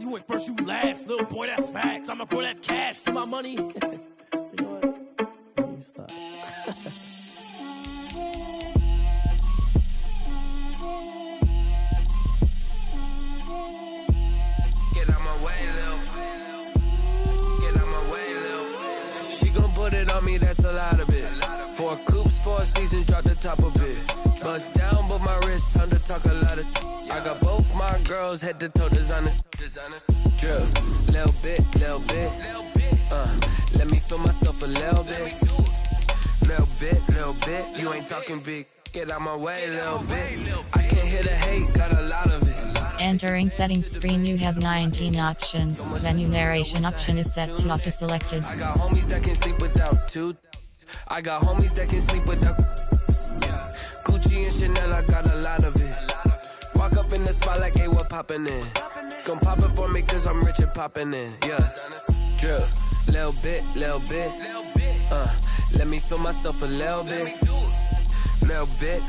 you went first, you last. Little boy, that's facts. I'ma throw that cash to my money. You know what? Let me stop. Get out my way, Lil. Get out my way, Lil. She gon' put it on me, that's a lot of it. 4 coops, 4 seasons, drop the top of it. Bust down, but my wrist, time to talk a lot of. I got both my girls, head to toe designer. Drill, little bit. Let me feel myself a little bit. Little bit. You ain't talking big. Get out my way, little bit. I can't hear the hate, got a lot of it. Entering settings screen, you have 19 options. Menu narration option is set to auto selected. I got homies that can sleep without two. I got homies that can sleep without. Gucci and Chanel, I got a lot of it. Walk up in the spot like, hey, what poppin' in? Gon' pop it for me cause I'm rich and poppin' in. Yeah, drill, little bit. Let me feel myself a little bit. Little bit.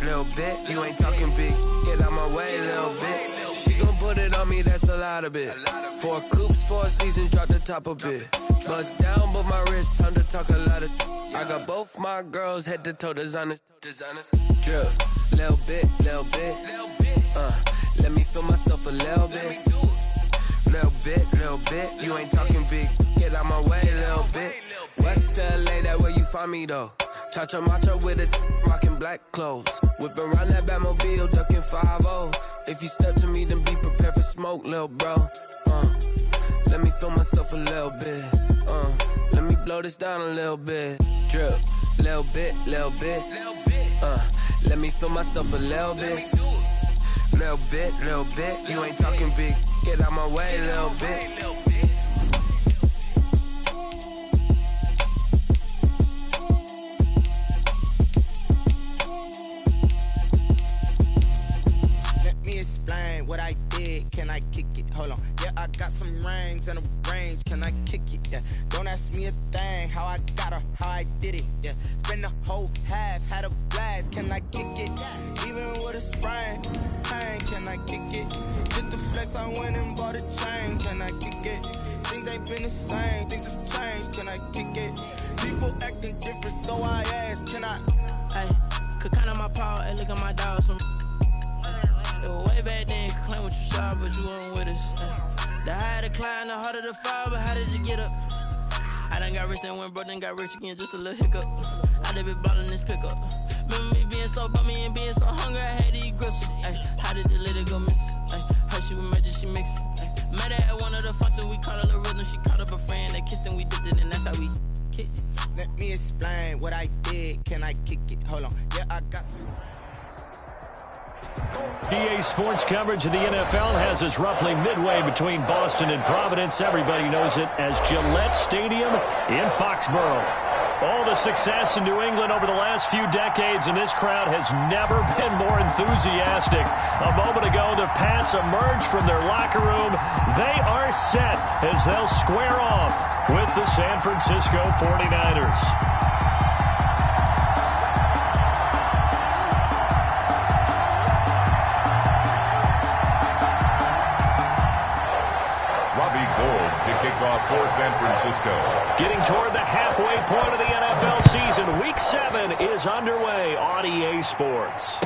You ain't talking big. Get out my way, little bit. She gon' put it on me, that's a lot of it. 4 coops, 4 seasons, drop the top a bit. Bust down, but my wrist, time to talk a lot of. I got both my girls, head to toe designer. Drill, little bit. Let me feel myself a little bit. Little bit. You ain't talking big. Get out my way, little bit. West LA, that where you find me though. Cha-cha matcha with a rockin' black clothes. Whippin' around that Batmobile, duckin' 5-0. If you step to me, then be prepared for smoke, lil' bro. Let me feel myself a little bit. Let me blow this down a little bit. Drip, little bit. Let me feel myself a little bit. Little bit. You ain't talking big. Get out my way, little bit. Explain what I did, can I kick it? Hold on, yeah, I got some rings and a range, can I kick it? Yeah, don't ask me a thing, how I got her, how I did it. Yeah, spend the whole half, had a blast, can I kick it? Even with a sprain, pain, can I kick it? Just the flex, I went and bought a chain, can I kick it? Things ain't been the same, things have changed, can I kick it? People acting different, so I ask, can I? Hey, could count on my power, and look at my dogs. Way back then, you could claim what you saw, but you weren't with us. The higher the climb, the harder the fall, but how did you get up? I done got rich, then went broke, then got rich again, just a little hiccup. I done been ballin' this pickup. Remember me being so bummy and being so hungry, I had to eat gristle. Ay, how did the lady go miss? Ay, how she was magic, she mixed. Met her at one of the functions, we caught her the rhythm, she caught up a friend, they kissed and we dipped it, and that's how we kicked it. Let me explain what I did, can I kick it? Hold on, yeah, I got some. EA Sports coverage of the NFL has us roughly midway between Boston and Providence. Everybody knows it as Gillette Stadium in Foxborough. All the success in New England over the last few decades, and this crowd has never been more enthusiastic. A moment ago, the Pats emerged from their locker room. They are set as they'll square off with the San Francisco 49ers. For San Francisco. Getting toward the halfway point of the NFL season. Week 7 is underway on EA Sports.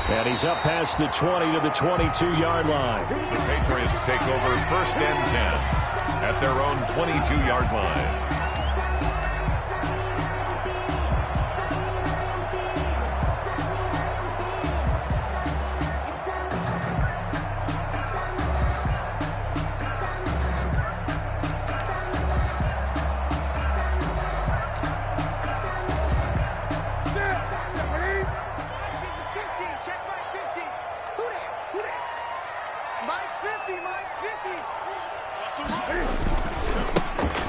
And he's up past the 20 to the 22-yard line. The Patriots take over 1st and 10 at their own 22-yard line.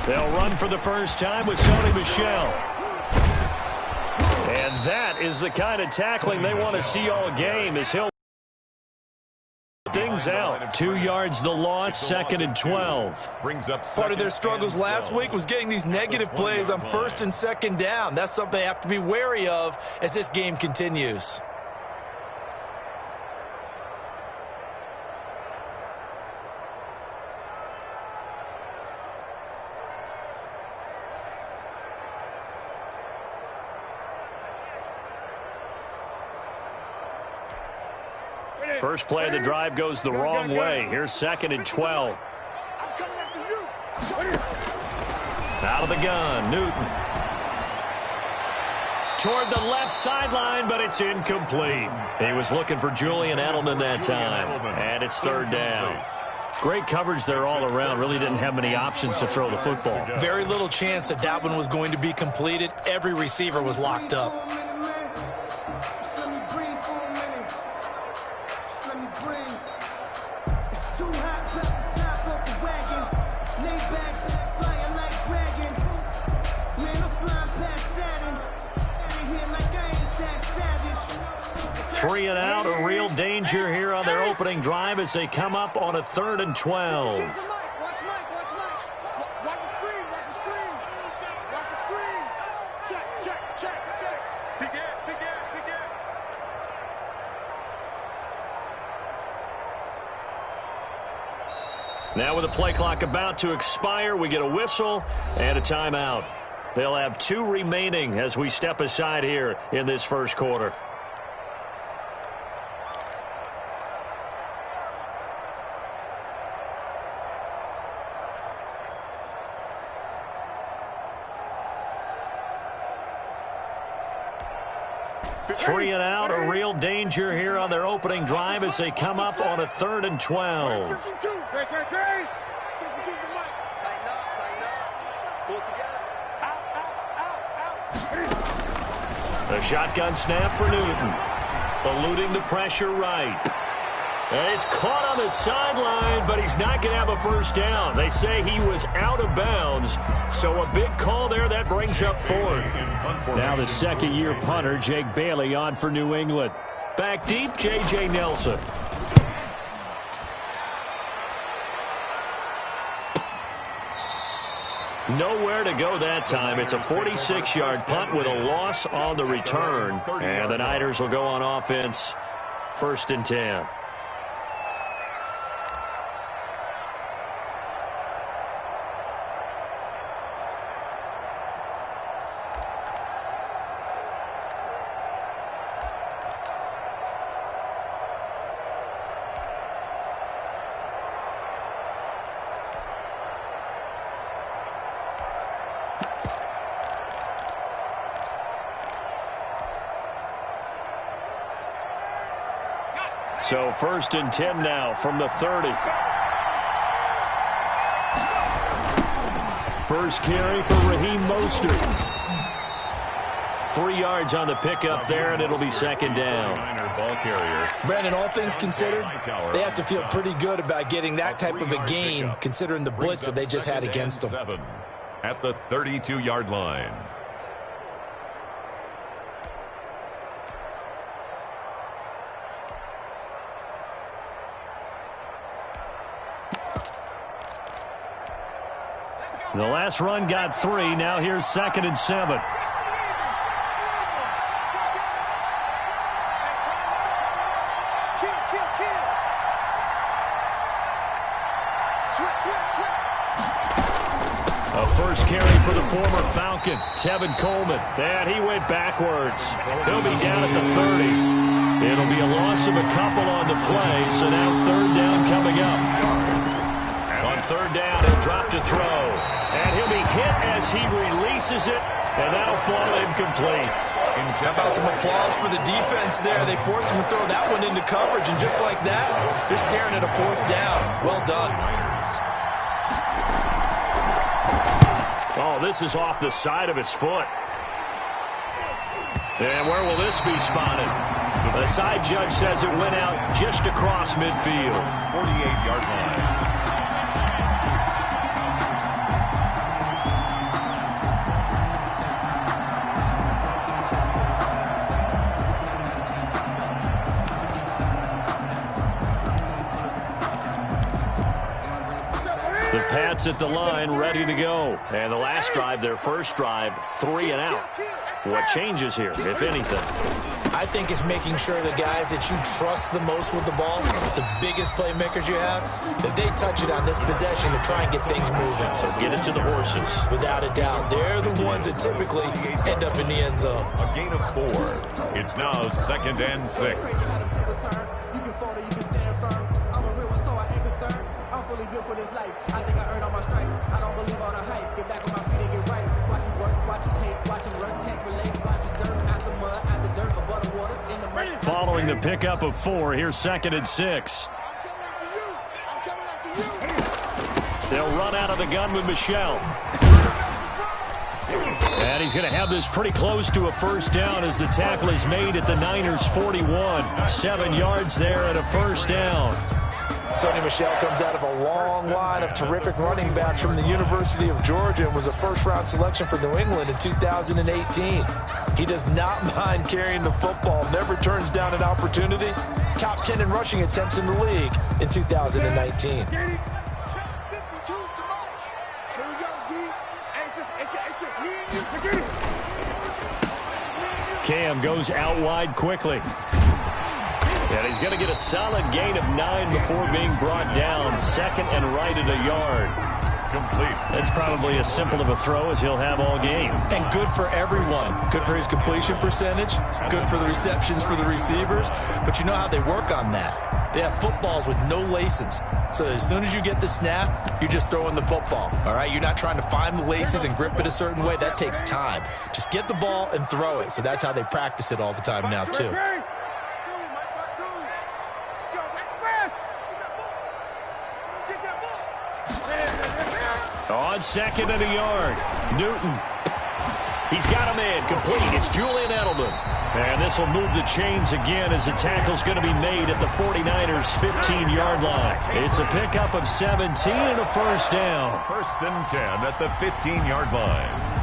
They'll run for the first time with Sony Michel. And that is the kind of tackling they want to see all game as he'll things out. 2 yards the loss, 2nd and 12. Part of their struggles last week was getting these negative plays on 1st and 2nd down. That's something they have to be wary of as this game continues. First play of the drive goes the wrong way. Here's 2nd and 12. Out of the gun, Newton. Toward the left sideline, but it's incomplete. He was looking for Julian Edelman that time, and it's 3rd down. Great coverage there all around. Really didn't have many options to throw the football. Very little chance that that one was going to be completed. Every receiver was locked up. Three and out, a real danger here on their opening drive as they come up on a 3rd and 12. Watch Mike. Watch the screen. Watch the screen. Check. Peek it. Now with the play clock about to expire, we get a whistle and a timeout. They'll have 2 remaining as we step aside here in this first quarter. Three and out, a real danger here on their opening drive as they come up on a 3rd and 12. A shotgun snap for Newton. Eluding the pressure right. And he's caught on the sideline, but he's not going to have a first down. They say he was out of bounds, so a big call there. That brings up 4th. Now the second-year punter, Jake Bailey, on for New England. Back deep, J.J. Nelson. Nowhere to go that time. It's a 46-yard punt with a loss on the return. And the Niners will go on offense, 1st and 10. So 1st and 10 now from the 30. First carry for Raheem Mostert. 3 yards on the pickup there, and it'll be 2nd down. Brandon, all things considered, they have to feel pretty good about getting that type of a gain, considering the blitz that they just had against them. At the 32-yard line. The last run got 3. Now here's 2nd and 7. A first carry for the former Falcon, Tevin Coleman. And he went backwards. He'll be down at the 30. It'll be a loss of a couple on the play, so now 3rd down coming up. On 3rd down, he'll drop to throw. And he'll be hit as he releases it, and that'll fall incomplete. How about some applause for the defense there? They forced him to throw that one into coverage, and just like that, they're staring at a 4th down. Well done. Oh, this is off the side of his foot. And where will this be spotted? The side judge says it went out just across midfield. 48-yard line. The Pats at the line, ready to go. And the last drive, their first drive, 3 and out. What changes here, if anything? I I think it's making sure the guys that you trust the most with the ball, the biggest playmakers you have, that they touch it on this possession to try and get things moving. So get it to the horses. Without a doubt. They're the ones that typically end up in the end zone. A gain of 4. It's now 2nd and 6. You can fold it, you can stand firm. I'm a real one, so I ain't concerned. I'm fully built for this life. I think I earned all my stripes. I don't believe all the hype. Get back on my feet and get right. Watch him work, watch him hate, watch him learn, can't relate. Watch him stir out the mud, out the dirt, above the waters, in the mud. Following the pickup of 4, here's 2nd and 6. I'm coming after you. They'll run out of the gun with Michel. And he's going to have this pretty close to a first down as the tackle is made at the Niners' 41. 7 yards there and a first down. Sonny Michel comes out of a long line of terrific running backs from the University of Georgia and was a first-round selection for New England in 2018. He does not mind carrying the football, never turns down an opportunity. Top 10 in rushing attempts in the league in 2019. Cam goes out wide quickly. And he's going to get a solid gain of 9 before being brought down. 2nd and right at a yard. Complete. That's probably as simple of a throw as he'll have all game. And good for everyone. Good for his completion percentage. Good for the receptions for the receivers. But you know how they work on that. They have footballs with no laces. So as soon as you get the snap, you're just throwing the football. All right? You're not trying to find the laces and grip it a certain way. That takes time. Just get the ball and throw it. So that's how they practice it all the time now, too. On 2nd and a yard, Newton. He's got him in, complete. It's Julian Edelman. And this will move the chains again as the tackle's going to be made at the 49ers' 15-yard line. It's a pickup of 17 and a first down. 1st and 10 at the 15-yard line.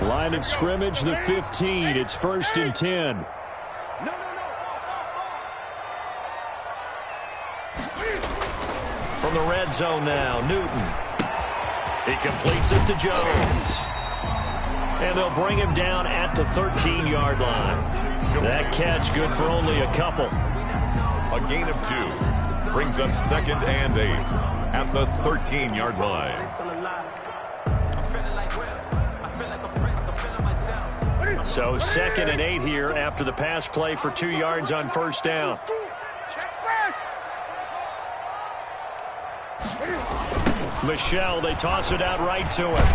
Line of scrimmage, the 15. It's 1st and 10. From the red zone now, Newton. He completes it to Jones. And they'll bring him down at the 13-yard line. That catch good for only a couple. A gain of 2 brings up 2nd and 8 at the 13-yard line. So 2nd and 8 here after the pass play for 2 yards on first down. Michel, they toss it out right to him.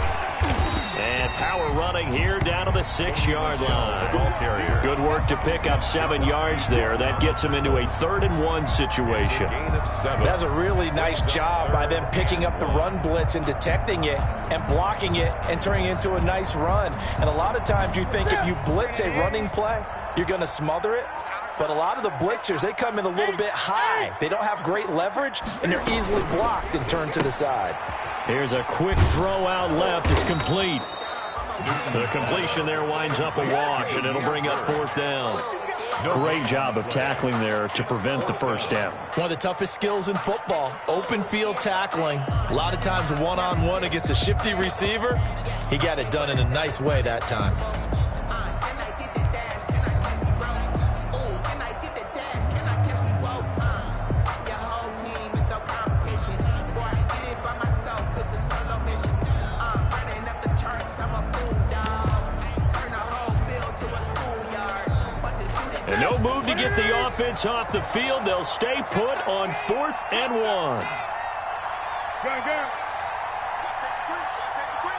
And power running here down to the 6-yard line. Good work to pick up 7 yards there. That gets him into a 3rd and 1 situation. That's a really nice job by them picking up the run blitz and detecting it and blocking it and turning it into a nice run. And a lot of times you think if you blitz a running play, you're going to smother it. But a lot of the blitzers, they come in a little bit high. They don't have great leverage, and they're easily blocked and turned to the side. Here's a quick throw out left. It's complete. The completion there winds up a wash, and it'll bring up 4th down. Great job of tackling there to prevent the first down. One of the toughest skills in football, open field tackling. A lot of times one-on-one against a shifty receiver. He got it done in a nice way that time. And no move to get the offense off the field. They'll stay put on 4th and 1.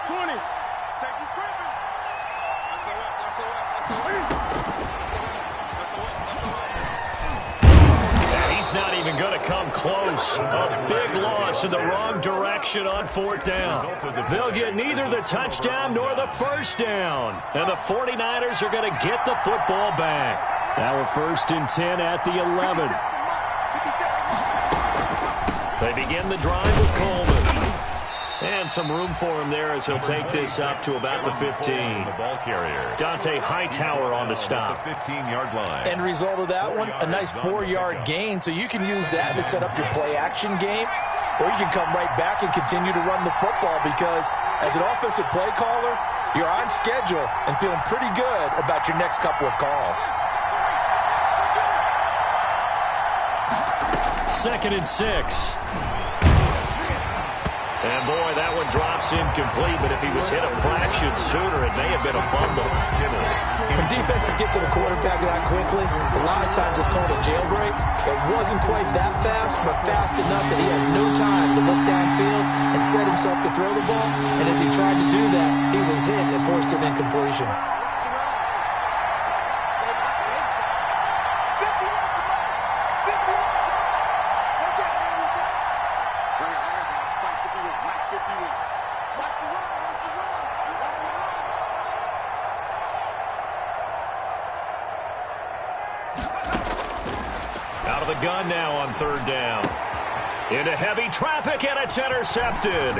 20. And he's not even going to come close. A big loss in the wrong direction on 4th down. They'll get neither the touchdown nor the first down. And the 49ers are going to get the football back. Now a 1st and 10 at the 11. They begin the drive with Coleman. And some room for him there as he'll take this up to about the 15. Ball carrier. Dante Hightower on the stop. 15-yard line. End result of that one, a nice 4-yard gain. So you can use that to set up your play-action game, or you can come right back and continue to run the football because as an offensive play caller, you're on schedule and feeling pretty good about your next couple of calls. 2nd and 6. And, boy, that one drops incomplete, but if he was hit a fraction sooner, it may have been a fumble. When defenses get to the quarterback that quickly, a lot of times it's called a jailbreak. It wasn't quite that fast, but fast enough that he had no time to look downfield and set himself to throw the ball. And as he tried to do that, he was hit and forced an incompletion. Out of the gun now on 3rd down. Into heavy traffic, and it's intercepted.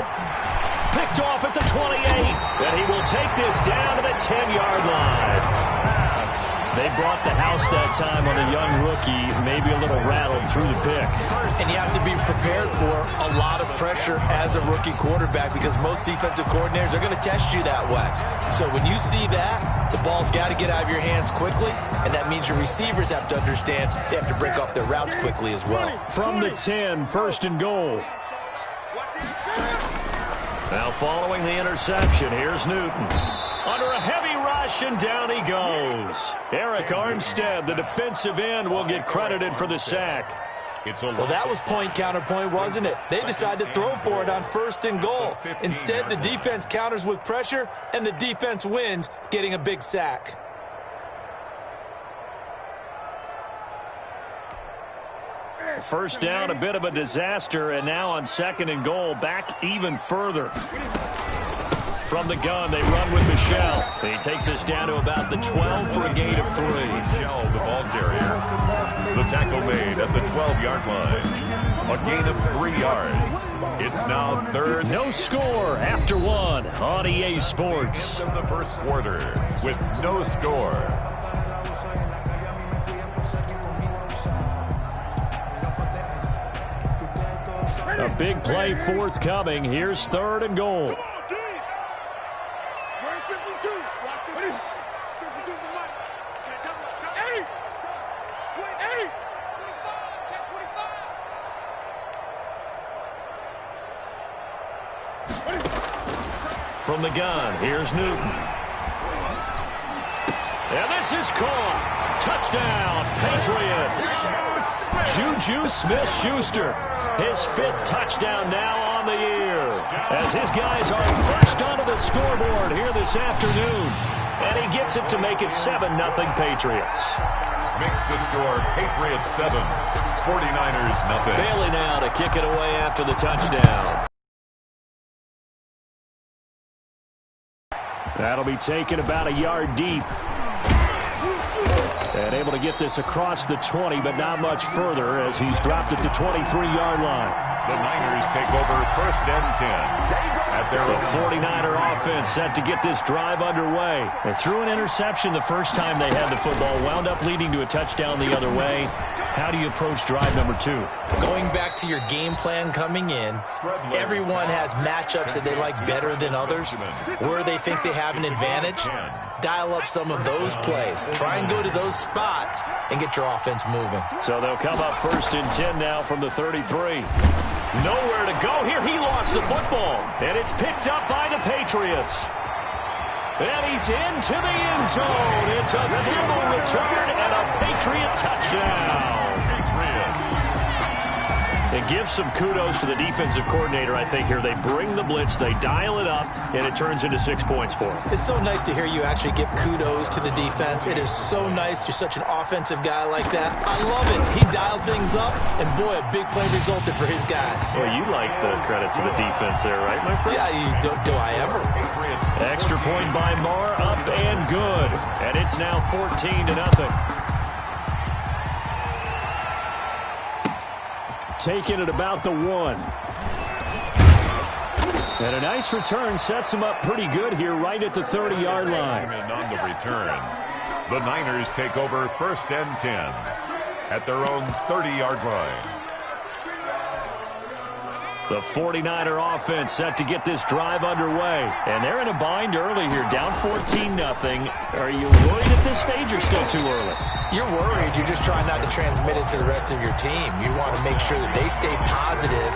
Picked off at the 28, and he will take this down to the 10-yard line. They brought the house that time on a young rookie, maybe a little rattled through the pick. And you have to be prepared for a lot of pressure as a rookie quarterback because most defensive coordinators are going to test you that way. So when you see that, the ball's got to get out of your hands quickly, and that means your receivers have to understand they have to break off their routes quickly as well. From the 10, 1st and goal. Now following the interception, here's Newton. Under a heavy rush, and down he goes. Eric Armstead, the defensive end, will get credited for the sack. Well, that was point-counterpoint, wasn't it? They decided to throw for it on 1st and goal. Instead, the defense counters with pressure, and the defense wins, getting a big sack. First down, a bit of a disaster, and now on 2nd and goal, back even further. From the gun, they run with Michel. He takes us down to about the 12 for a gain of 3. Michel, the ball carrier. The tackle made at the 12-yard line. A gain of 3 yards. It's now 3rd. No score after 1 on EA Sports. End of the first quarter with no score. A big play forthcoming. Here's 3rd and goal. From the gun, here's Newton. And this is caught. Touchdown, Patriots. Juju Smith-Schuster, his 5th touchdown now on the year. As his guys are first onto the scoreboard here this afternoon. And he gets it to make it 7-0 Patriots. Makes the score Patriots 7, 49ers nothing. Bailey now to kick it away after the touchdown. That'll be taken about a yard deep. And able to get this across the 20, but not much further as he's dropped at the 23-yard line. The Niners take over 1st and 10. The 49er offense set to get this drive underway. They threw an interception the first time they had the football, wound up leading to a touchdown the other way. How do you approach drive number 2? Going back to your game plan coming in, everyone has matchups that they like better than others, where they think they have an advantage. Dial up some of those plays. Try and go to those spots and get your offense moving. So they'll come up 1st and 10 now from the 33. Nowhere to go here. He lost the football, and it's picked up by the Patriots. And he's into the end zone. It's a fumble return and a Patriot touchdown. It gives some kudos to the defensive coordinator, I think, here. They bring the blitz, they dial it up, and it turns into 6 points for them. It's so nice to hear you actually give kudos to the defense. It is so nice. You're such an offensive guy like that. I love it. He dialed things up, and boy, a big play resulted for his guys. Well, you like the credit to the defense there, right, my friend? Yeah, do I ever? Extra point by Marr, up and good. And it's now 14-0. Taken at about the 1. And a nice return sets them up pretty good here right at the 30-yard line. And on the return, the Niners take over 1st and 10 at their own 30-yard line. The 49er offense set to get this drive underway. And they're in a bind early here, down 14-0. Are you worried at this stage or still too early? You're worried. You're just trying not to transmit it to the rest of your team. You want to make sure that they stay positive.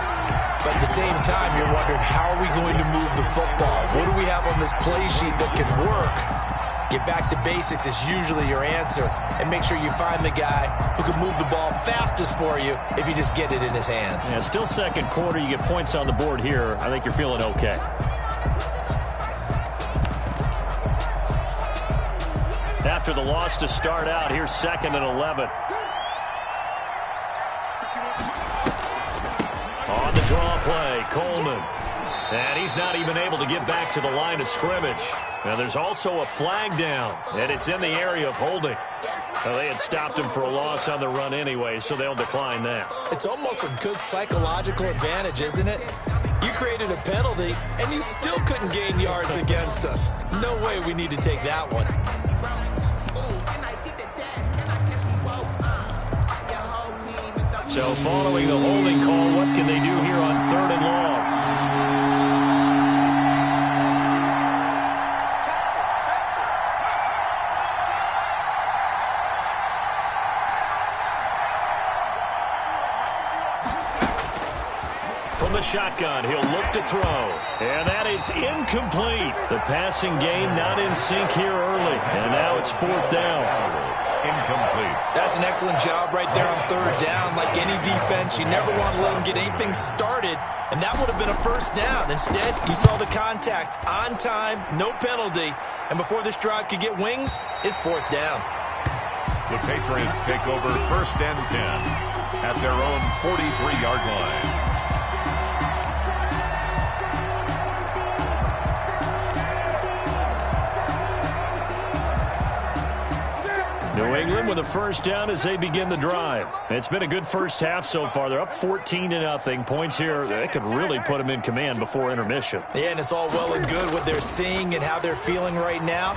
But at the same time, you're wondering, how are we going to move the football? What do we have on this play sheet that can work? Get back to basics is usually your answer. And make sure you find the guy who can move the ball fastest for you if you just get it in his hands. Yeah, still second quarter. You get points on the board here. I think you're feeling okay. After the loss to start out, here's 2nd and 11. On the draw play, Coleman. And he's not even able to get back to the line of scrimmage. Now, there's also a flag down, and it's in the area of holding. Well, they had stopped him for a loss on the run anyway, so they'll decline that. It's almost a good psychological advantage, isn't it? You created a penalty, and you still couldn't gain yards against us. No way we need to take that one. So following the holding call, what can they do here on 3rd and long? From the shotgun, he'll look to throw. And that is incomplete. The passing game not in sync here early. And now it's 4th down. Incomplete. That's an excellent job right there on 3rd down. Like any defense, you never want to let them get anything started, and that would have been a 1st down. Instead, you saw the contact on time, no penalty, and before this drive could get wings, it's 4th down. The Patriots take over 1st and 10 at their own 43-yard line. New England with a 1st down as they begin the drive. It's been a good first half so far. They're up 14-0. Points here, they could really put them in command before intermission. Yeah, and it's all well and good what they're seeing and how they're feeling right now.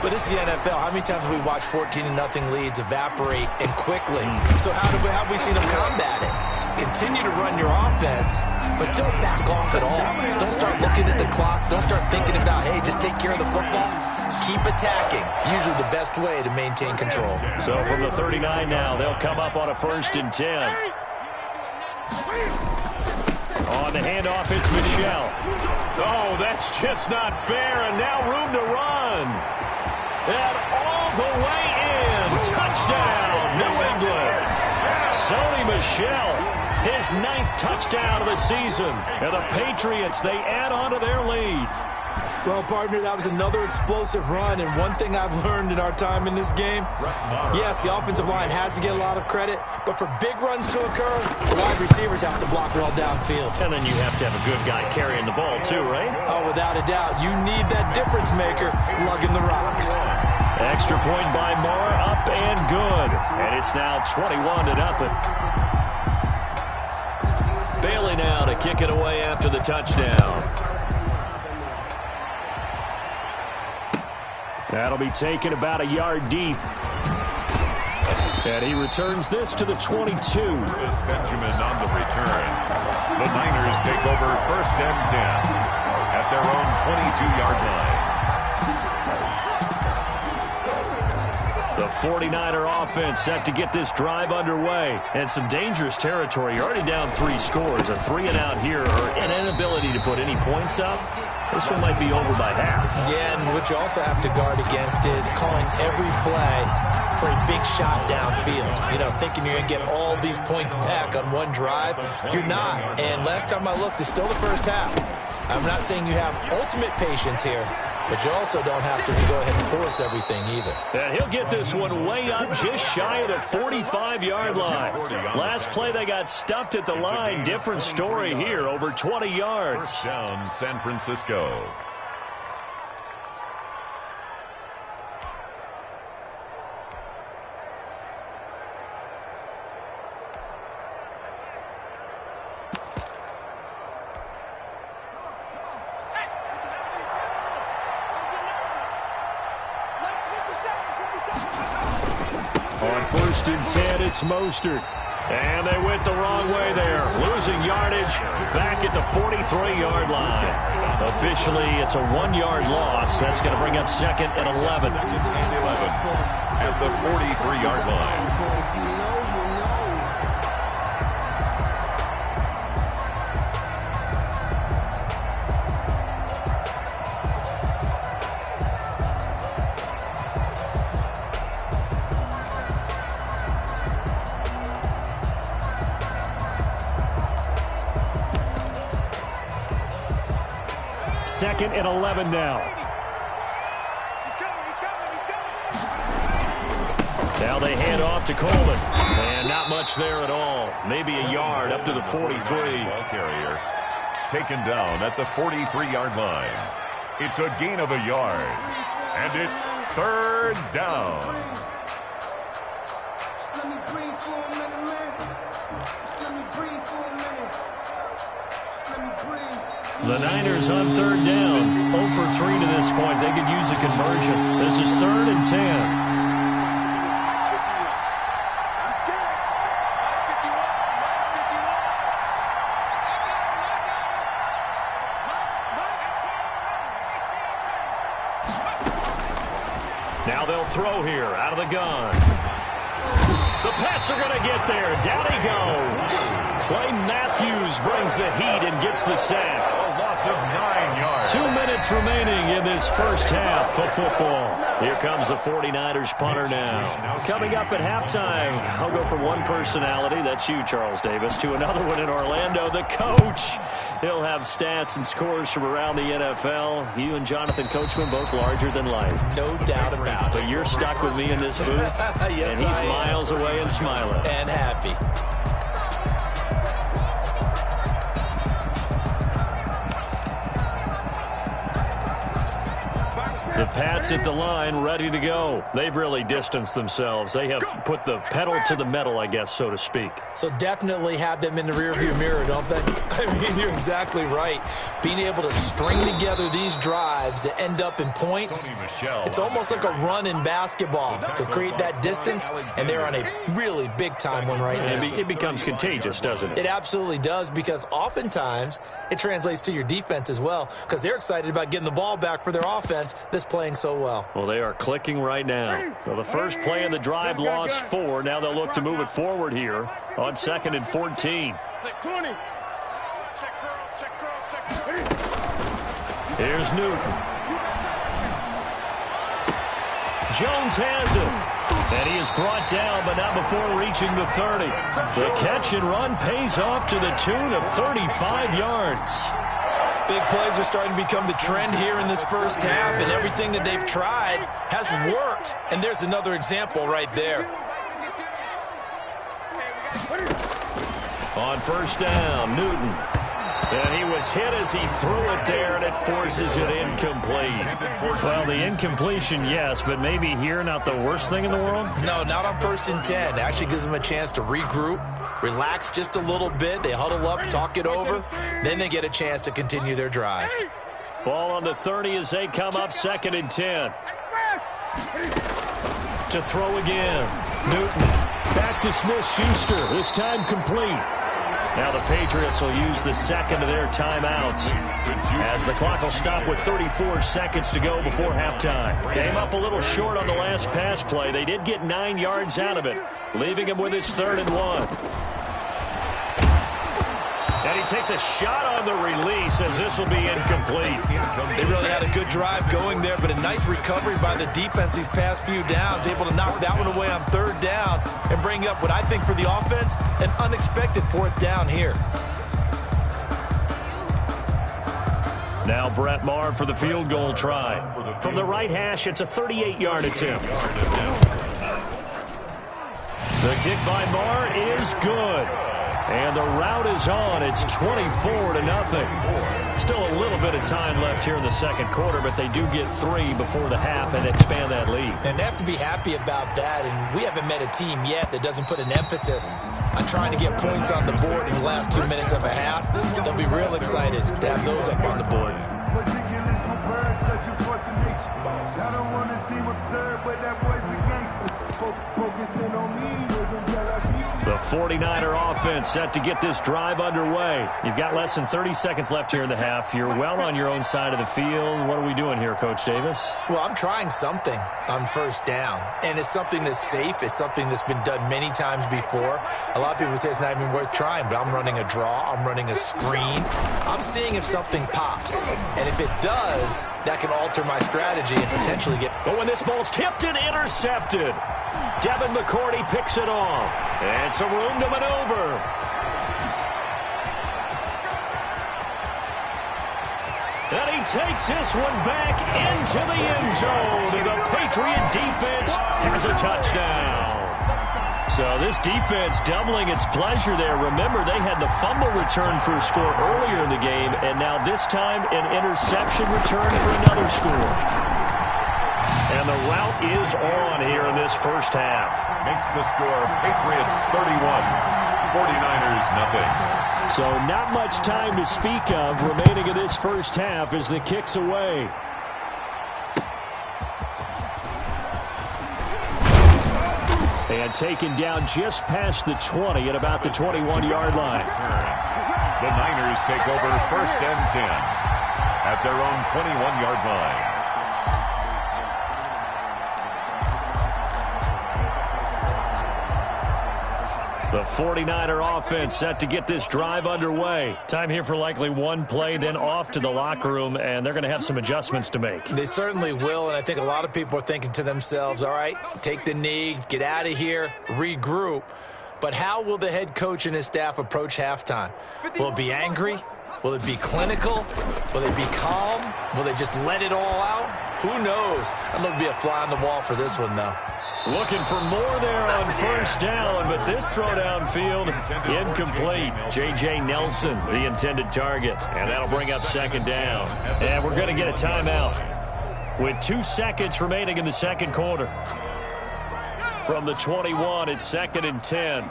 But it's the NFL. How many times have we watched 14-0 leads evaporate and quickly? So how have we seen them combat it? Continue to run your offense, but don't back off at all. Don't start looking at the clock. Don't start thinking about, hey, just take care of the football. Keep attacking. Usually the best way to maintain control. So from the 39 now, they'll come up on a 1st and 10. On the handoff, it's Michelle. Oh, that's just not fair, and now room to run. And all the way in. Touchdown, New England. Sony Michel, his 9th touchdown of the season. And the Patriots, they add on to their lead. Well, partner, that was another explosive run, and one thing I've learned in our time in this game, yes, the offensive line has to get a lot of credit, but for big runs to occur, the wide receivers have to block well downfield. And then you have to have a good guy carrying the ball too, right? Oh, without a doubt. You need that difference maker lugging the rock. Extra point by Moore, up and good. And it's now 21-0. Bailey now to kick it away after the touchdown. That'll be taken about a yard deep. And he returns this to the 22. Is Benjamin on the return. The Niners take over 1st and 10 at their own 22-yard line. The 49er offense set to get this drive underway. And some dangerous territory. You're already down 3 scores. A 3-and-out here, or an inability to put any points up. This one might be over by half. Yeah, and what you also have to guard against is calling every play for a big shot downfield. You know, thinking you're going to get all these points back on one drive. You're not. And last time I looked, it's still the first half. I'm not saying you have ultimate patience here, but you also don't have to go ahead and force everything either. And he'll get this one way up just shy of the 45-yard line. Last play, they got stuffed at the line. Different story here, over 20 yards. First down, San Francisco. 1st and 10, it's Mostert. And they went the wrong way there, losing yardage back at the 43-yard line. Officially, it's a 1-yard loss. That's going to bring up 2nd and 11. At the 43-yard line. Second and 11 now. Now they hand off to Coleman. And not much there at all. Maybe a yard up to the 43. Ball carrier taken down at the 43-yard line. It's a gain of a yard. And it's 3rd down. The Niners on 3rd down. 0 for 3 to this point. They could use a conversion. This is 3rd and 10. Now they'll throw here out of the gun. The Pats are going to get there. Down he goes. Clay Matthews brings the heat and gets the sack. A loss of 9 yards. 2 minutes remaining in this first half of football. Here comes the 49ers punter now. Coming up at halftime, I'll go from one personality, that's you, Charles Davis, to another one in Orlando, the coach. He'll have stats and scores from around the NFL. You and Jonathan Coachman both larger than life. No doubt about it. But you're stuck with me in this booth, yes, and he's miles away and smiling. And happy. The Pats at the line, ready to go. They've really distanced themselves. They have put the pedal to the metal, I guess, so to speak. So definitely have them in the rearview mirror, don't they? I mean, you're exactly right. Being able to string together these drives that end up in points, it's almost like a run in basketball to create that distance, and they're on a really big-time one right now. It becomes contagious, doesn't it? It absolutely does, because oftentimes it translates to your defense as well, because they're excited about getting the ball back for their offense that's playing so well. Well, they are clicking right now. Well, the first play of the drive lost 4. Now they'll look to move it forward here on 2nd and 14. 620. Check curls. Here's Newton. Jones has it. And he is brought down, but not before reaching the 30. The catch and run pays off to the tune of 35 yards. Big plays are starting to become the trend here in this first half, and everything that they've tried has worked. And there's another example right there. On first down, Newton. And he was hit as he threw it there, and it forces it incomplete. Well, the incompletion, yes, but maybe here not the worst thing in the world? No, not on 1st and 10. It actually gives them a chance to regroup, relax just a little bit. They huddle up, talk it over. Then they get a chance to continue their drive. Ball on the 30 as they come up 2nd and 10. To throw again. Newton back to Smith-Schuster. This time complete. Now the Patriots will use the second of their timeouts as the clock will stop with 34 seconds to go before halftime. Came up a little short on the last pass play. They did get 9 yards out of it, leaving him with his 3rd and 1. And he takes a shot on the release as this will be incomplete. They really had a good drive going there, but a nice recovery by the defense these past few downs, able to knock that one away on 3rd down and bring up what I think for the offense, an unexpected 4th down here. Now Brett Maher for the field goal try. From the right hash, it's a 38-yard attempt. The kick by Maher is good. And the route is on. It's 24-0. Still a little bit of time left here in the second quarter, but they do get 3 before the half and expand that lead. And they have to be happy about that. And we haven't met a team yet that doesn't put an emphasis on trying to get points on the board in the last 2 minutes of a half. They'll be real excited to have those up on the board. The 49er offense set to get this drive underway. You've got less than 30 seconds left here in the half. You're well on your own side of the field. What are we doing here, Coach Davis? Well, I'm trying something on first down, and it's something that's safe. It's something that's been done many times before. A lot of people say it's not even worth trying, but I'm running a draw. I'm running a screen. I'm seeing if something pops, and if it does, that can alter my strategy and potentially get... But when this ball's tipped and intercepted, Devin McCourty picks it off. And some room to maneuver. And he takes this one back into the end zone. And the Patriot defense has a touchdown. So this defense doubling its pleasure there. Remember, they had the fumble return for a score earlier in the game, and now this time an interception return for another score. And the route is on here in this first half. Makes the score Patriots 31, 49ers nothing. So not much time to speak of remaining in this first half as the kick's away. And taken down just past the 20 at about the 21-yard line. The Niners take over 1st and 10 at their own 21-yard line. The 49er offense set to get this drive underway. Time here for likely one play, then off to the locker room, and they're going to have some adjustments to make. They certainly will, and I think a lot of people are thinking to themselves, all right, take the knee, get out of here, regroup. But how will the head coach and his staff approach halftime? Will it be angry? Will it be clinical? Will they be calm? Will they just let it all out? Who knows? I'd love to be a fly on the wall for this one, though. Looking for more there on first down, but this throw downfield incomplete. J.J. Nelson, the intended target, and that'll bring up second down. And we're going to get a timeout with 2 seconds remaining in the second quarter. From the 21, it's 2nd and 10.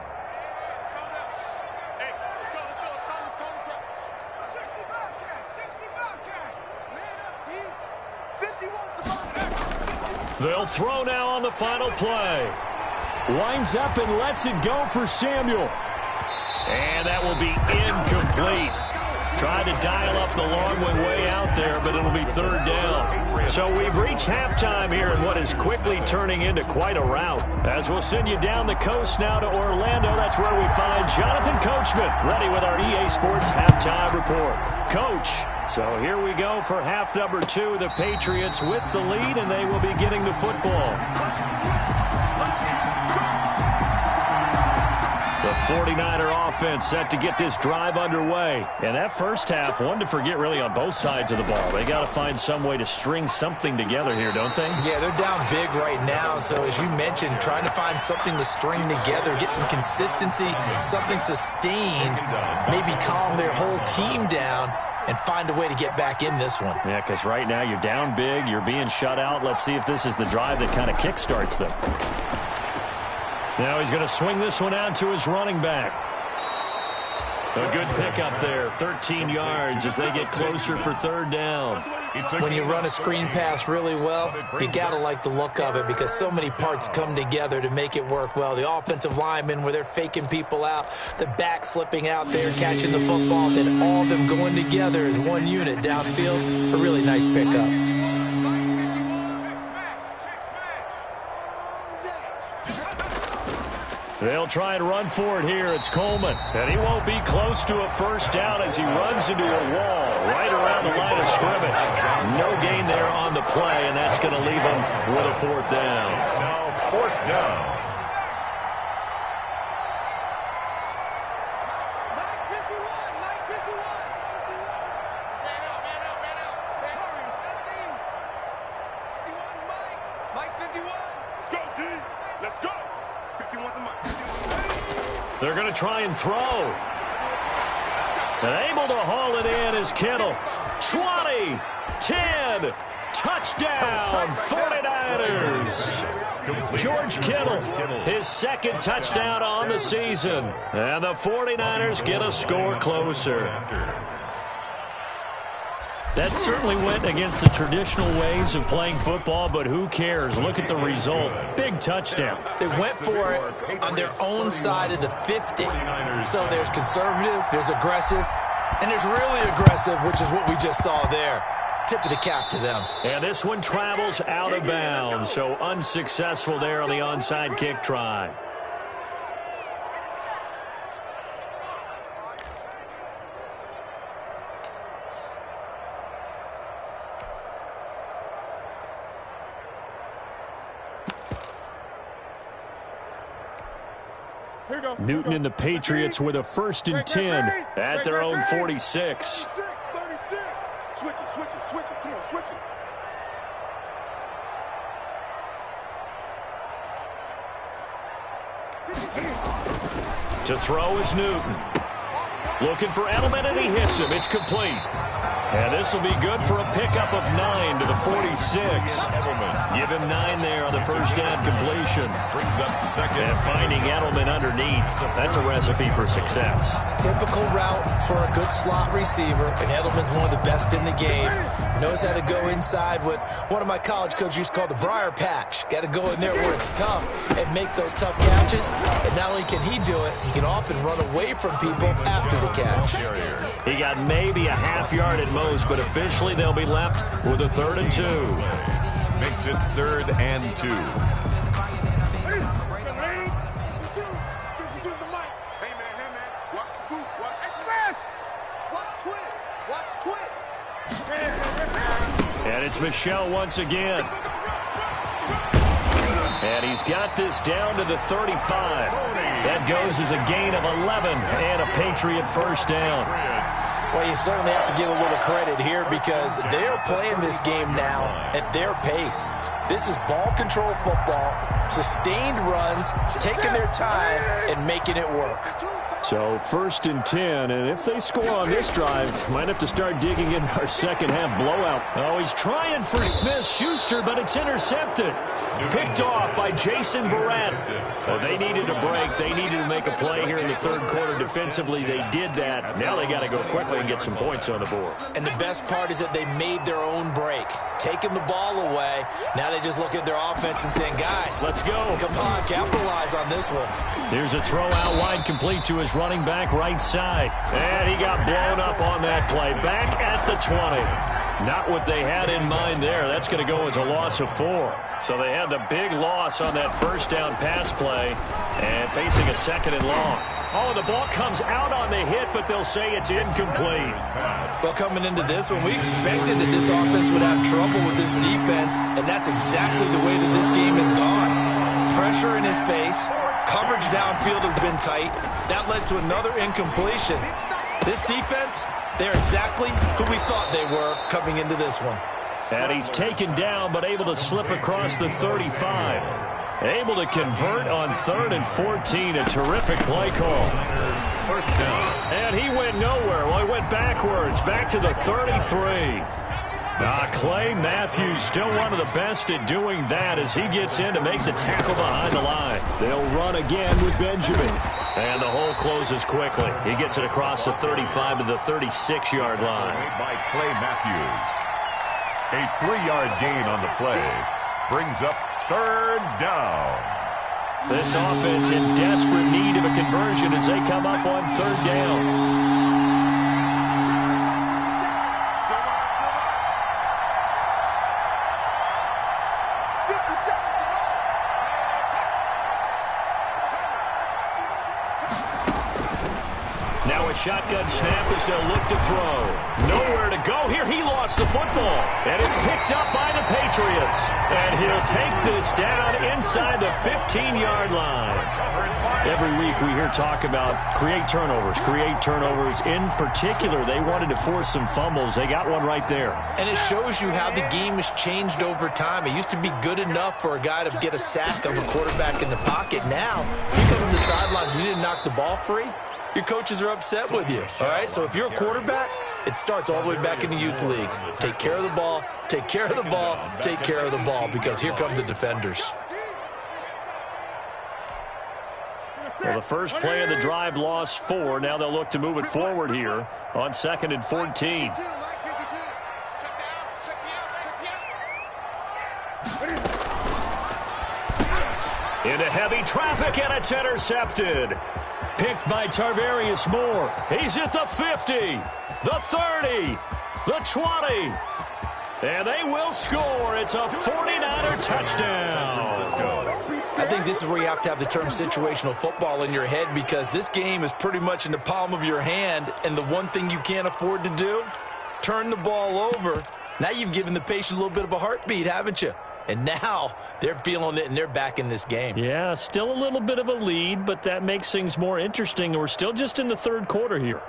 They'll throw now on the final play. Winds up and lets it go for Samuel. And that will be incomplete. Tried to dial up the long one way out there, but it'll be 3rd down. So we've reached halftime here in what is quickly turning into quite a rout. As we'll send you down the coast now to Orlando, that's where we find Jonathan Coachman, ready with our EA Sports halftime report. Coach, so here we go for half number 2. The Patriots with the lead, and they will be getting the football. The 49er offense set to get this drive underway. And that first half, one to forget really on both sides of the ball. They got to find some way to string something together here, don't they? Yeah, they're down big right now. So as you mentioned, trying to find something to string together, get some consistency, something sustained, maybe calm their whole team down and find a way to get back in this one. Yeah, because right now you're down big, you're being shut out. Let's see if this is the drive that kind of kickstarts them. Now he's going to swing this one out to his running back. A good pickup there, 13 yards as they get closer for 3rd down. When you run a screen pass really well, you got to like the look of it because so many parts come together to make it work well. The offensive linemen where they're faking people out, the back slipping out there, catching the football, then all of them going together as one unit downfield. A really nice pickup. They'll try and run for it here. It's Coleman. And he won't be close to a 1st down as he runs into a wall right around the line of scrimmage. No gain there on the play, and that's going to leave him with a 4th down. Now 4th down. They're going to try and throw. And able to haul it in is Kittle. 20, 10, touchdown, 49ers. George Kittle, his 2nd touchdown on the season. And the 49ers get a score closer. That certainly went against the traditional ways of playing football, but who cares? Look at the result. Big touchdown. They went for it on their own side of the 50. So there's conservative, there's aggressive, and there's really aggressive, which is what we just saw there. Tip of the cap to them. And this one travels out of bounds, so unsuccessful there on the onside kick try. Newton and the Patriots with a 1st and 10 at their own 46. 36. Switch it. Come on, switch it. To throw is Newton. Looking for Edelman, and he hits him. It's complete. And this will be good for a pickup of 9 to the 46. Give him 9 there on the first down completion. Brings up second. And finding Edelman underneath, that's a recipe for success. Typical route for a good slot receiver, and Edelman's one of the best in the game. Knows how to go inside what one of my college coaches used to call the briar patch. Got to go in there where it's tough and make those tough catches. And not only can he do it, he can often run away from people after the catch. He got maybe a half yard at most, but officially they'll be left with a 3rd and 2. Makes it 3rd and 2. Hey, man. Watch the boot. Watch twist. And it's Michel once again. And he's got this down to the 35. That goes as a gain of 11 and a Patriot first down. Well, you certainly have to give a little credit here because they're playing this game now at their pace. This is ball control football, sustained runs, taking their time and making it work. So 1st and 10, and if they score on this drive, might have to start digging in our second half blowout. Oh, he's trying for Smith-Schuster, but it's intercepted. Picked off by Jason Verrett. Well, they needed a break. They needed to make a play here in the 3rd quarter defensively. They did that. Now they got to go quickly and get some points on the board. And the best part is that they made their own break. Taking the ball away. Now they just look at their offense and saying, guys, let's go. Come on, capitalize on this one. Here's a throw out wide complete to his running back right side. And he got blown up on that play. Back at the 20. Not what they had in mind there. That's going to go as a loss of 4. So they had the big loss on that first down pass play and facing a 2nd and long. Oh, the ball comes out on the hit, but they'll say it's incomplete. Well, coming into this one, we expected that this offense would have trouble with this defense, and that's exactly the way that this game has gone. Pressure in his face. Coverage downfield has been tight. That led to another incompletion. This defense, they're exactly who we thought they were coming into this one. And he's taken down, but able to slip across the 35. Able to convert on 3rd and 14. A terrific play call. First down. And he went nowhere. Well, he went backwards, back to the 33. Clay Matthews still one of the best at doing that as he gets in to make the tackle behind the line. They'll run again with Benjamin. And the hole closes quickly. He gets it across the 35 to the 36-yard line. By Clay Matthews. A 3-yard gain on the play. Brings up 3rd down. This offense in desperate need of a conversion as they come up on 3rd down. Shotgun snap as they'll look to throw. Nowhere to go here. He lost the football. And it's picked up by the Patriots. And he'll take this down inside the 15-yard line. Every week we hear talk about create turnovers. In particular, they wanted to force some fumbles. They got one right there. And it shows you how the game has changed over time. It used to be good enough for a guy to get a sack of a quarterback in the pocket. Now, you come to the sidelines and you didn't knock the ball free. Your coaches are upset with you, all right? So if you're a quarterback, it starts all the way back in the youth leagues. Take care of the ball, take care of the ball, take care of the ball, because here come the defenders. Well, the first play of the drive lost 4. Now they'll look to move it forward here on 2nd and 14. Into heavy traffic, and it's intercepted. Picked by Tarvarius Moore. He's at the 50, the 30, the 20. And they will score. It's a 49er touchdown. I think this is where you have to have the term situational football in your head, because this game is pretty much in the palm of your hand, and the one thing you can't afford to do, turn the ball over. Now you've given the patient a little bit of a heartbeat, haven't you? And now they're feeling it, and they're back in this game. Yeah, still a little bit of a lead, but that makes things more interesting. We're still just in the third quarter here.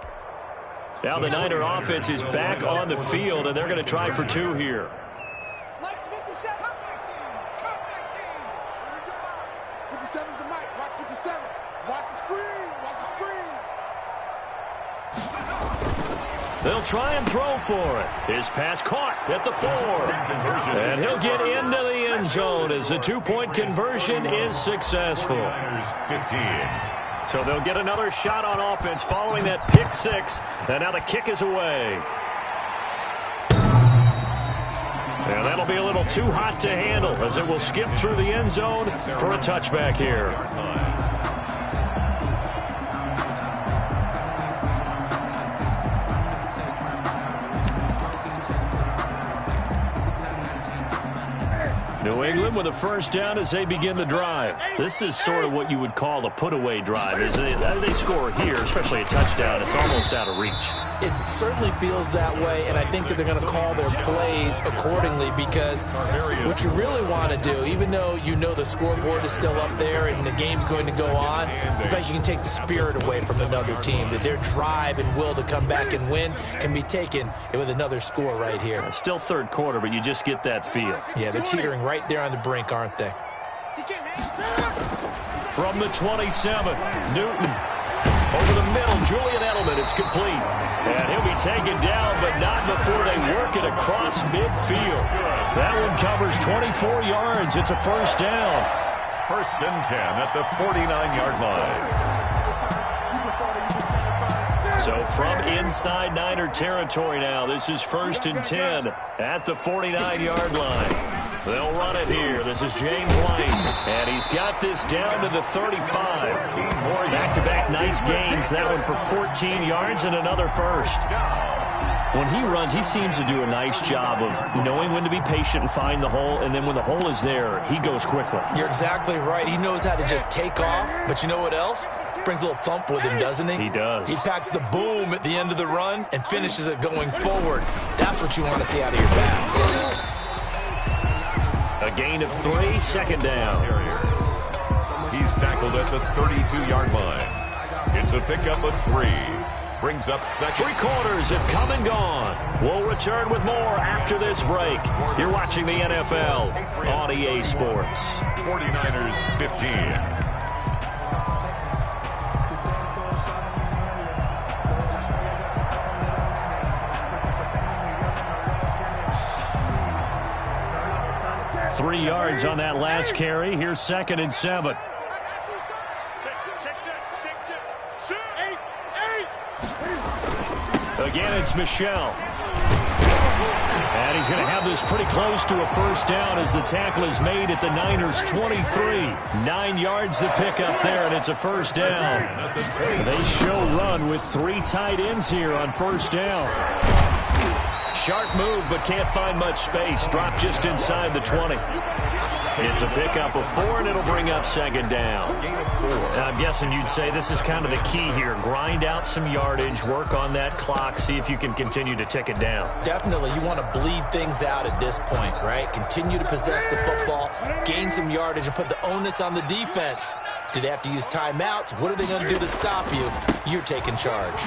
Now the Niner offense is back on the field, and they're going to try for two here. 57's the mic. Watch 57. Watch the screen. Watch the screen. They'll try and throw for it. His pass caught at the 4. And he'll get into the end zone as the two-point conversion is successful. 15. So they'll get another shot on offense following that pick 6. And now the kick is away. And that'll be a little too hot to handle as it will skip through the end zone for a touchback here. New England with a first down as they begin the drive. This is sort of what you would call a put-away drive. As they score here, especially a touchdown, it's almost out of reach. It certainly feels that way, and I think that they're going to call their plays accordingly, because what you really want to do, even though you know the scoreboard is still up there and the game's going to go on, I think you can take the spirit away from another team, that their drive and will to come back and win can be taken with another score right here. It's still third quarter, but you just get that feel. Yeah, they're teetering right there on the brink, aren't they? From the 27, Newton. Over the middle, Julian Edelman. It's complete. And he'll be taken down, but not before they work it across midfield. That one covers 24 yards. It's a first down. First and 10 at the 49-yard line. So from inside Niner territory now, this is first and 10 at the 49-yard line. They'll run it here. This is James White, and he's got this down to the 35. Back-to-back nice gains. That one for 14 yards and another first. When he runs, he seems to do a nice job of knowing when to be patient and find the hole, and then when the hole is there, he goes quickly. You're exactly right. He knows how to just take off, but you know what else? Brings a little thump with him, doesn't he? He does. He packs the boom at the end of the run and finishes it going forward. That's what you want to see out of your backs. A gain of 3, second down. He's tackled at the 32-yard line. It's a pickup of 3. Brings up second. 3 quarters have come and gone. We'll return with more after this break. You're watching the NFL on EA Sports. 49ers 15. Three yards on that last carry. Here's second and 7. Again, it's Michel. And he's going to have this pretty close to a first down as the tackle is made at the Niners' 23. 9 yards to pick up there, and it's a first down. They show run with 3 tight ends here on first down. Sharp move, but can't find much space. Drop just inside the 20. It's a pickup of 4, and it'll bring up second down. I'm guessing you'd say this is kind of the key here. Grind out some yardage, work on that clock, see if you can continue to tick it down. Definitely. You want to bleed things out at this point, right? Continue to possess the football, gain some yardage, and put the onus on the defense. Do they have to use timeouts? What are they going to do to stop you? You're taking charge.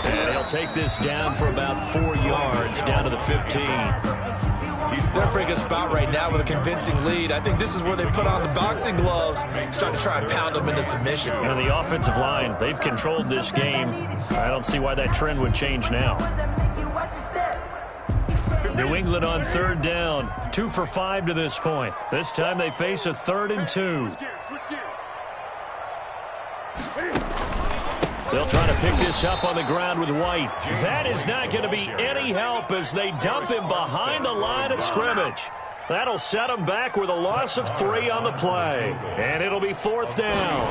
And he'll take this down for about 4 yards, down to the 15. They're in a pretty good spot right now with a convincing lead. I think this is where they put on the boxing gloves, start to try and pound them into submission. And the offensive line, they've controlled this game. I don't see why that trend would change now. New England on third down, 2 for 5 to this point. This time they face a 3rd and 2. They'll try to pick this up on the ground with White. That is not going to be any help as they dump him behind the line of scrimmage. That'll set them back with a loss of 3 on the play. And it'll be 4th down.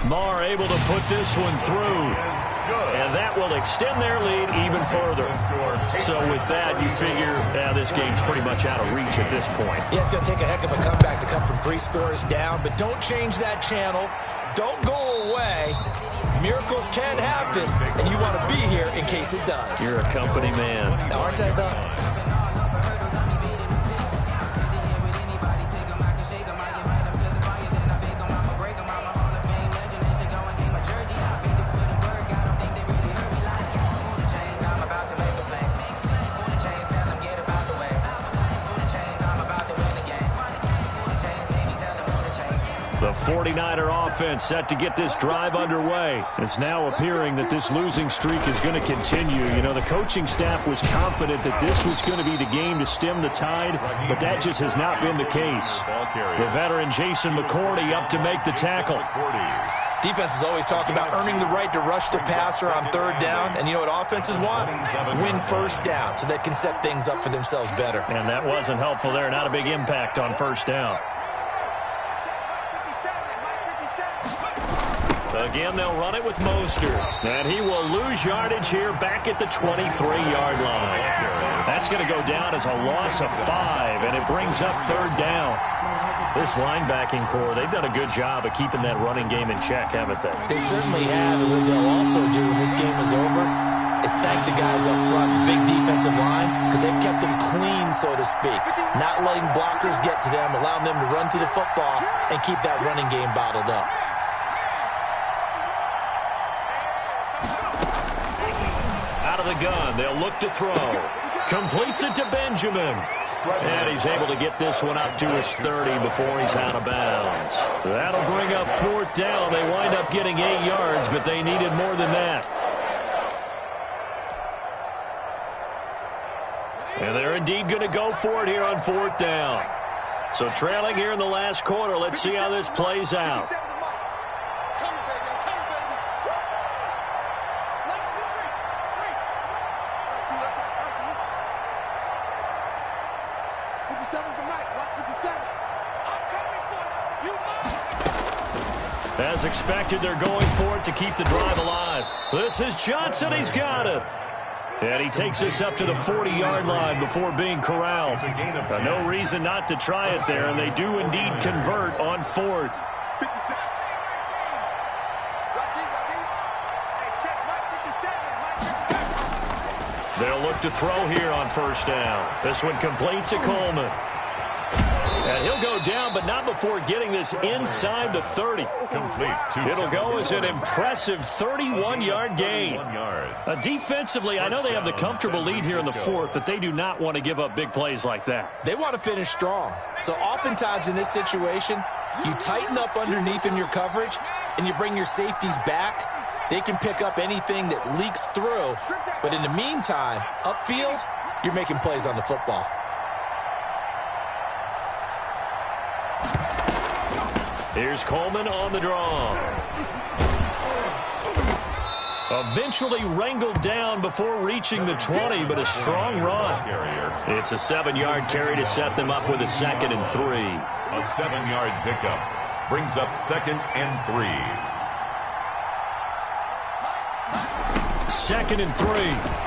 Marr able to put this one through. And that will extend their lead even further. So with that, you figure this game's pretty much out of reach at this point. Yeah, it's going to take a heck of a comeback to come from 3 scores down, but don't change that channel. Don't go away. Miracles can happen, and you want to be here in case it does. You're a company man. Aren't I, though? The 49er offense set to get this drive underway. It's now appearing that this losing streak is going to continue. You know, the coaching staff was confident that this was going to be the game to stem the tide, but that just has not been the case. The veteran Jason McCourty up to make the tackle. Defense is always talking about earning the right to rush the passer on 3rd down, and you know what offenses want? Win 1st down so they can set things up for themselves better. And that wasn't helpful there. Not a big impact on 1st down. Again, they'll run it with Mostert. And he will lose yardage here back at the 23-yard line. That's going to go down as a loss of 5, and it brings up 3rd down. This linebacking core, they've done a good job of keeping that running game in check, haven't they? They certainly have, and what they'll also do when this game is over is thank the guys up front, the big defensive line, because they've kept them clean, so to speak. Not letting blockers get to them, allowing them to run to the football and keep that running game bottled up. Out of the gun, they'll look to throw. Completes it to Benjamin. And he's able to get this one up to his 30 before he's out of bounds. That'll bring up 4th down. They wind up getting 8 yards, but they needed more than that. And they're indeed going to go for it here on 4th down. So trailing here in the last quarter. Let's see how this plays out. As expected, they're going for it to keep the drive alive. This is Johnson. He's got it. And he takes this up to the 40-yard line before being corralled. No reason not to try it there, and they do indeed convert on 4th. They'll look to throw here on 1st down. This one complete to Coleman. And he'll go down, but not before getting this inside the 30. It'll go as an impressive 31-yard gain. Defensively, I know they have the comfortable lead here in the 4th, but they do not want to give up big plays like that. They want to finish strong. So oftentimes in this situation, you tighten up underneath in your coverage, and you bring your safeties back. They can pick up anything that leaks through. But in the meantime, upfield, you're making plays on the football. Here's Coleman on the draw. Eventually wrangled down before reaching the 20, but a strong run. It's a 7-yard carry to set them up with a 2nd and 3. A 7-yard pickup brings up 2nd and 3. 2nd and 3.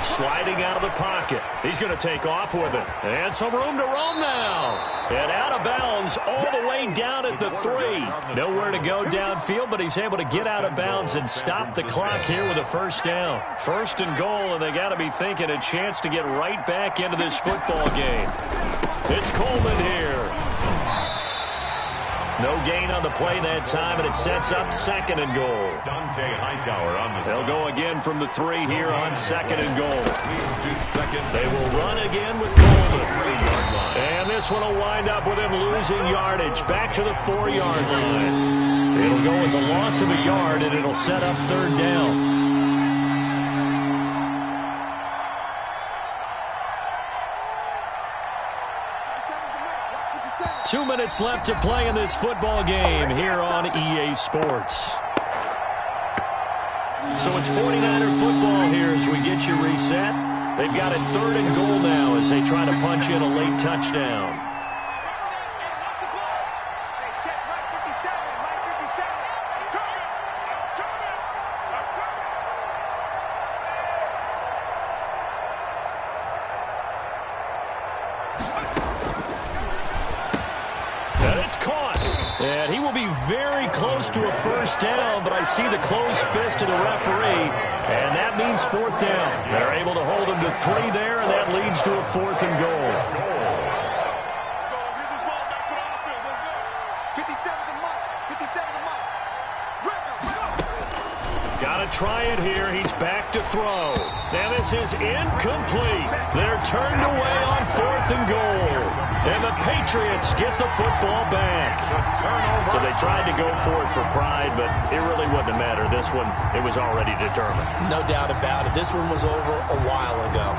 Sliding out of the pocket. He's going to take off with it. And some room to roam now. And out of bounds all the way down at the 3. Nowhere to go downfield, but he's able to get out of bounds and stop the clock here with a 1st down. 1st and goal, and they got to be thinking a chance to get right back into this football game. It's Coleman here. No gain on the play that time, and it sets up 2nd and goal. Dante Hightower on the They'll go again from the 3 here on 2nd and goal. They will run again with Coleman. And this one will wind up with him losing yardage back to the 4-yard line. It'll go as a loss of a yard, and it'll set up 3rd down. 2 minutes left to play in this football game here on EA Sports. So it's 49er football here as we get you reset. They've got it 3rd and goal now as they try to punch in a late touchdown. And it's caught. And he will be very close to a first down, but I see the closed fist of the referee, and that means 4th down. They're able to hold him to 3 there, and that leads to a 4th and goal. Got to try it here. He's back to throw. And this is incomplete. They're turned away on 4th and goal. And the Patriots get the football back. So they tried to go for it for pride, but it really wouldn't have mattered. This one, it was already determined. No doubt about it. This one was over a while ago.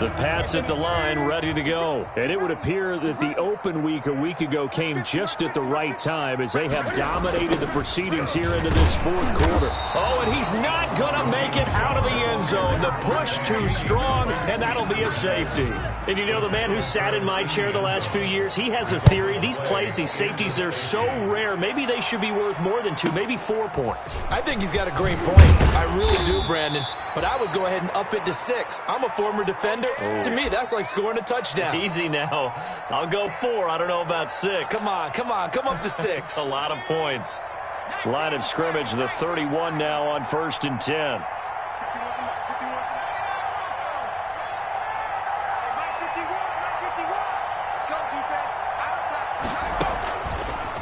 The Pats at the line, ready to go. And it would appear that the open week a week ago came just at the right time as they have dominated the proceedings here into this 4th quarter. Oh, and he's not going to make it out of the end zone. The push too strong, and that'll be a safety. And you know, the man who sat in my chair the last few years, he has a theory. These plays, these safeties, they're so rare. Maybe they should be worth more than 2, maybe 4 points. I think he's got a great point. I really do, Brandon. But I would go ahead and up it to 6. I'm a former defender. To me, that's like scoring a touchdown. Easy now. I'll go 4. I don't know about 6. Come on. Come up to 6. A lot of points. Line of scrimmage, the 31 now on 1st and 10.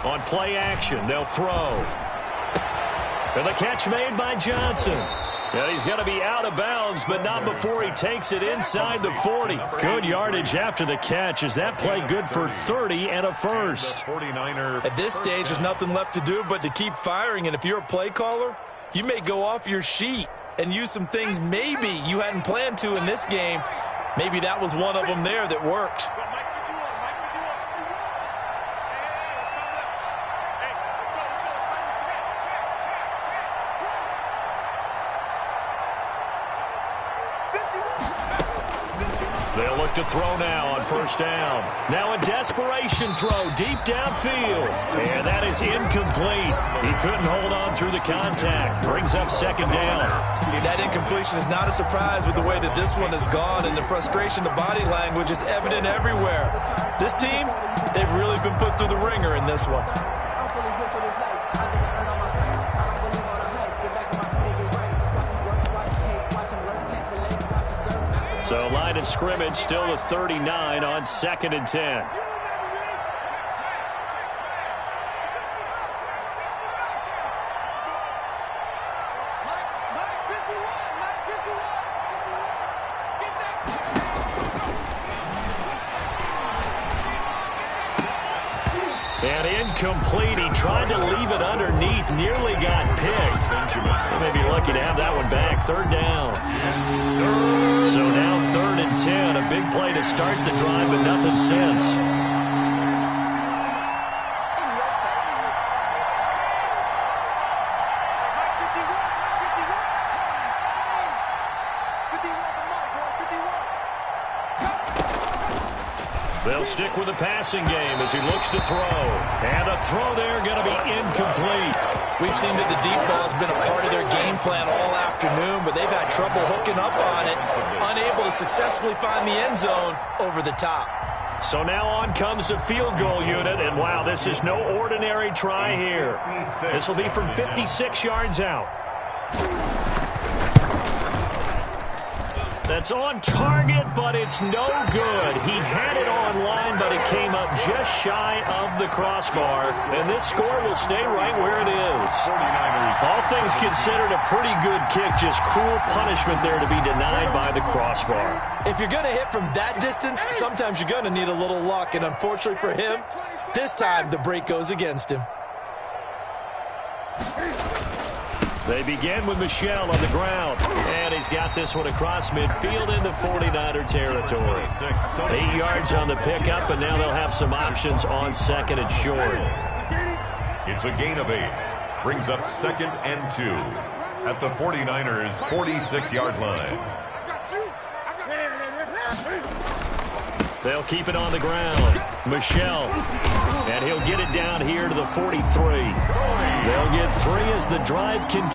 On play action, they'll throw. And the catch made by Johnson. And he's going to be out of bounds, but not before he takes it inside the 40. Good yardage after the catch. Is that play good for 30 and a first? At this stage, there's nothing left to do but to keep firing. And if you're a play caller, you may go off your sheet and use some things maybe you hadn't planned to in this game. Maybe that was one of them there that worked. They'll look to throw now on 1st down. Now a desperation throw deep downfield. And that is incomplete. He couldn't hold on through the contact. Brings up 2nd down. That incompletion is not a surprise with the way that this one has gone, and the frustration, the body language is evident everywhere. This team, they've really been put through the ringer in this one. So line of scrimmage still the 39 on 2nd and 10. And incomplete. He tried to leave it underneath. Nearly got picked. They may be lucky to have that one back. 3rd down. So now 3rd and 10. A big play to start the drive, but nothing since. They'll stick with the passing game as he looks to throw. And a throw there going to be incomplete. We've seen that the deep ball has been a part of their game plan all afternoon, but they've had trouble hooking up on it, unable to successfully find the end zone over the top. So now on comes the field goal unit, and wow, this is no ordinary try here. This will be from 56 yards out. That's on target, but it's no good. He had it on line, but it came up just shy of the crossbar. And this score will stay right where it is. All things considered, a pretty good kick. Just cruel punishment there to be denied by the crossbar. If you're going to hit from that distance, sometimes you're going to need a little luck. And unfortunately for him, this time the break goes against him. They begin with Michel on the ground. And he's got this one across midfield into 49er territory. 8 yards on the pickup, and now they'll have some options on second and short. It's a gain of 8. Brings up 2nd and 2 at the 49ers' 46-yard line. They'll keep it on the ground. Michelle. And he'll get it down here to the 43. They'll get 3 as the drive continues.